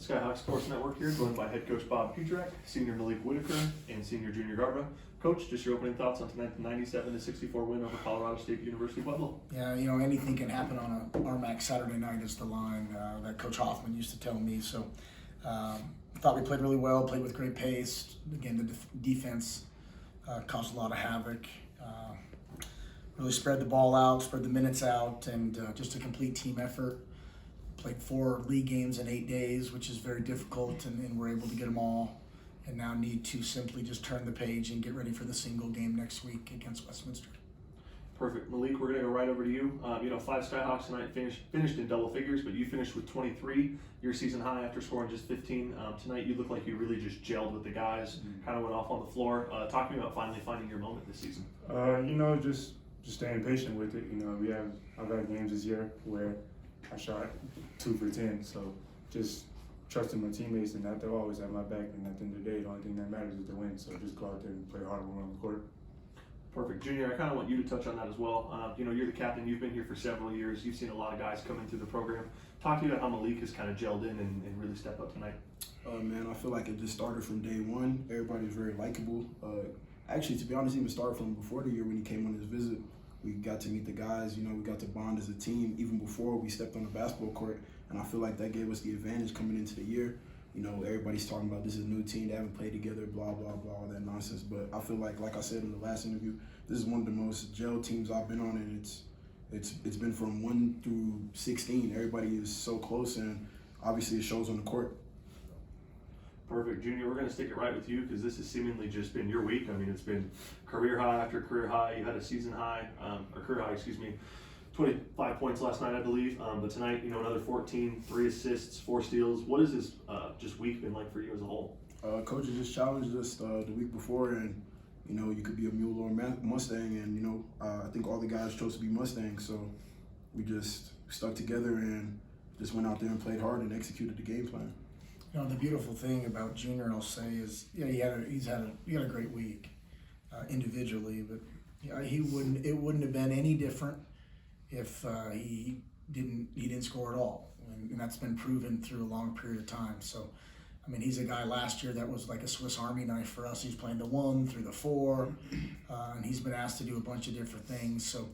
Skyhawks Sports Network here, joined by head coach Bob Pietrack, senior Malik Whitaker, and senior junior Garbrah. Coach, just your opening thoughts on tonight's 97-64 win over Colorado State University Pueblo. Yeah, anything can happen on a RMAC Saturday night is the line that Coach Hoffman used to tell me. So I thought we played really well, played with great pace. Again, the defense caused a lot of havoc. Really spread the ball out, spread the minutes out, and just a complete team effort. Played 4 league games in 8 days, which is very difficult, and we're able to get them all. And now need to simply just turn the page and get ready for the single game next week against Westminster. Perfect. Malik, we're going to go right over to you. 5 Skyhawks tonight finished in double figures, but you finished with 23, your season high after scoring just 15. Tonight you look like you really just gelled with the guys, kind of went off on the floor. Talk to me about finally finding your moment this season. Just staying patient with it. I've had games this year where I shot 2 for 10, so just trusting my teammates and that they'll always have my back, and at the end of the day, the only thing that matters is the win, so just go out there and play hard when we're on the court. Perfect. Junior, I kind of want you to touch on that as well. You're the captain, you've been here for several years, you've seen a lot of guys come in through the program. Talk to me about how Malik has kind of gelled in and really stepped up tonight. Man, I feel like it just started from day one. Everybody's very likable. Actually, to be honest, even started from before the year when he came on his visit. We got to meet the guys, we got to bond as a team even before we stepped on the basketball court. And I feel like that gave us the advantage coming into the year. Everybody's talking about this is a new team, they haven't played together, blah, blah, blah, all that nonsense. But I feel like I said in the last interview, this is one of the most gel teams I've been on, and it's been from 1 through 16. Everybody is so close, and obviously it shows on the court. Perfect. Junior, we're going to stick it right with you because this has seemingly just been your week. It's been career high after career high. You had a season high, or career high, 25 points last night, I believe. But tonight, another 14, 3 assists, 4 steals. What has this just week been like for you as a whole? Coach just challenged us the week before, and you could be a mule or a Mustang, and I think all the guys chose to be Mustangs, so we just stuck together and just went out there and played hard and executed the game plan. The beautiful thing about Junior, I'll say, is he had a great week individually, but it wouldn't have been any different if he didn't score at all, and that's been proven through a long period of time. So, he's a guy last year that was like a Swiss Army knife for us. He's playing the 1 through the 4, and he's been asked to do a bunch of different things. So,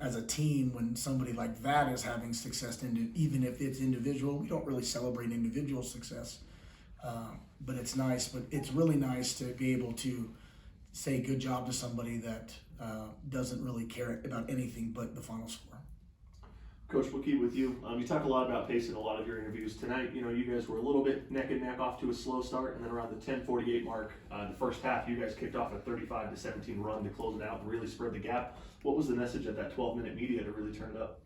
as a team, when somebody like that is having success, even if it's individual, we don't really celebrate individual success, but it's nice. But it's really nice to be able to say good job to somebody that doesn't really care about anything but the final score. Coach, we'll keep with you. You talk a lot about pace in a lot of your interviews. Tonight, you guys were a little bit neck and neck off to a slow start, and then around the 10:48 mark, the first half, you guys kicked off a 35-17 run to close it out and really spread the gap. What was the message at that 12-minute media to really turn it up?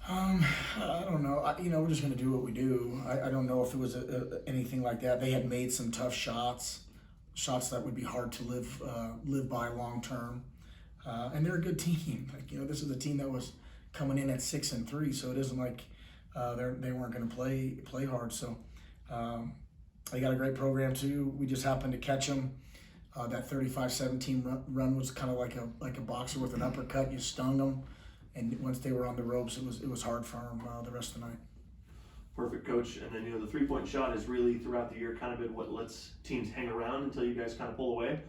I don't know. We're just going to do what we do. I don't know if it was anything like that. They had made some tough shots that would be hard to live by long term. And they're a good team. This is a team that was coming in at 6-3, so it isn't like they weren't going to play hard. So they got a great program too. We just happened to catch them. That 35-17 run was kind of like a boxer with an uppercut. You stung them, and once they were on the ropes, it was hard for them the rest of the night. Perfect, Coach. And then the 3-point shot is really throughout the year kind of been what lets teams hang around until you guys kind of pull away.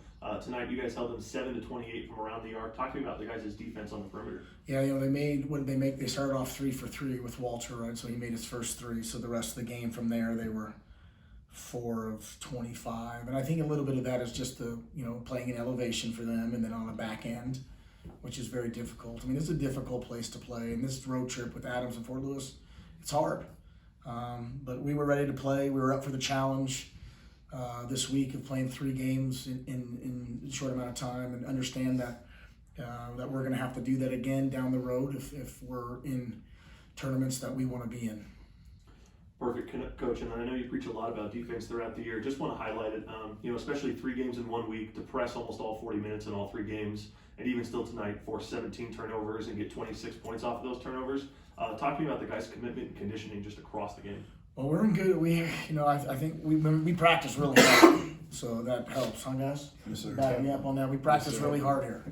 Tonight you guys held them 7-28 from around the arc. Talk to me about the guys' defense on the perimeter. Yeah, they made, what did they make? They started off 3 for 3 with Walter, right? So he made his first 3. So the rest of the game from there, they were 4 of 25. And I think a little bit of that is just the playing in elevation for them, and then on the back end, which is very difficult. It's a difficult place to play, and this road trip with Adams and Fort Lewis, it's hard. But we were ready to play. We were up for the challenge this week of playing 3 games in a short amount of time, and understand that we're going to have to do that again down the road if we're in tournaments that we want to be in. Perfect, Coach. And I know you preach a lot about defense throughout the year. Just want to highlight it, especially 3 games in 1 week, to press almost all 40 minutes in all 3 games, and even still tonight, force 17 turnovers and get 26 points off of those turnovers. Talk to me about the guys' commitment and conditioning just across the game. Well, we're in good. I think we practice really hard, so that helps, huh, guys? Yes, sir. Backing me up on that. We practice really hard here.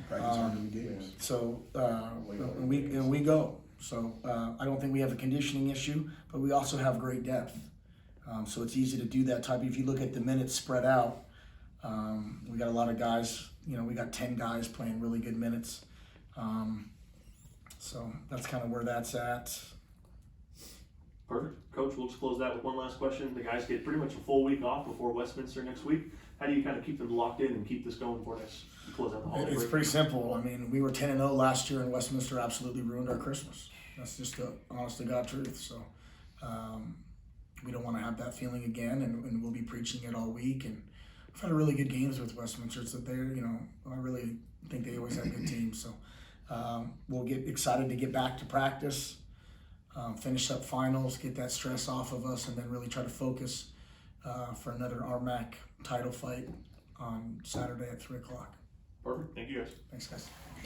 Practice hard in the games. So and we go. So I don't think we have a conditioning issue, but we also have great depth. So it's easy to do that type. If you look at the minutes spread out, we got a lot of guys. We got 10 guys playing really good minutes. So that's kind of where that's at. Perfect. Coach, we'll just close that with one last question. The guys get pretty much a full week off before Westminster next week. How do you kind of keep them locked in and keep this going for us to close out the holiday It's break? pretty simple. I mean, we were 10-0 last year, and Westminster absolutely ruined our Christmas. That's just the honest to God truth. So we don't want to have that feeling again, and we'll be preaching it all week. And we've had really good games with Westminster. So they're, I really think they always have good teams. So we'll get excited to get back to practice, finish up finals, get that stress off of us, and then really try to focus for another RMAC title fight on Saturday at 3 o'clock. Perfect. Thank you guys. Thanks, guys.